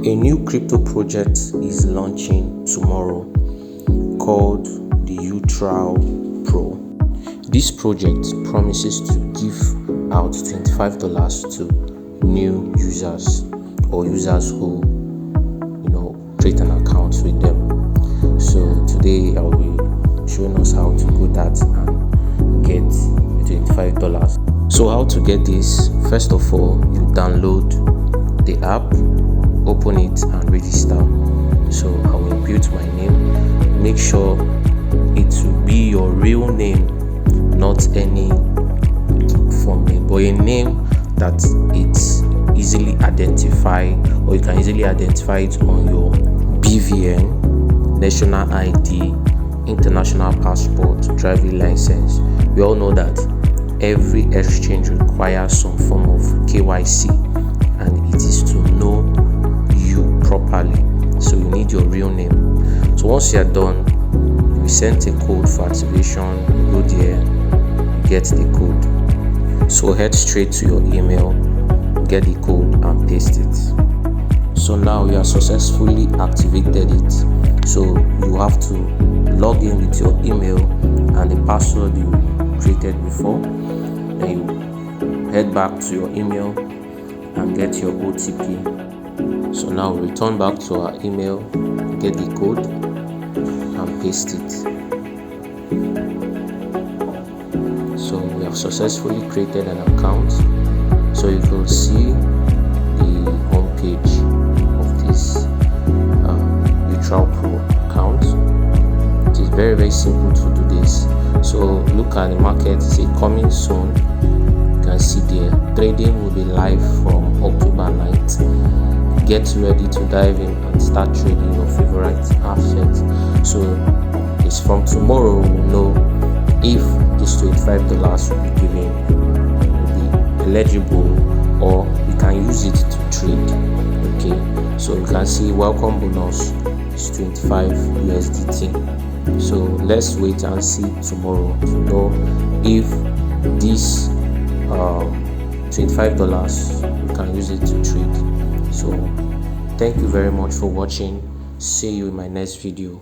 A new crypto project is launching tomorrow called the Ultrapro. This project promises to give out $25 to new users or users who create an account with them. So today I will be showing us how to do that and get $25. So how to get this? First of all, you download the app, open it and register. So I will input my name. Make sure it will be your real name, not any form name, but a name that it's easily identify, or you can easily identify it on your BVN, national ID, international passport, driving license. We all know that every exchange requires some form of KYC, and it is to know you properly. So you need your real name. So once you are done, we send a code for activation. You go there, you get the code. So head straight to your email, get the code and paste it. So now you have successfully activated it. So you have to log in with your email and the password you created before. Then you head back to your email and get your OTP. So now return back to our email, get the code and paste it. So we have successfully created an account. So you can see the home page of this Ultrapro account. It is very simple to do this. So look at the market, it's coming soon. You can see there, trading will be live from October 9th. Get ready to dive in and start trading your favorite assets. So it's from tomorrow we'll know if this $25 will be given, will be eligible, or we can use it to trade. Okay, so you can see welcome bonus is 25 USDT. So let's wait and see tomorrow to know if this $25 we can use it to trade. So thank you very much for watching. See you in my next video.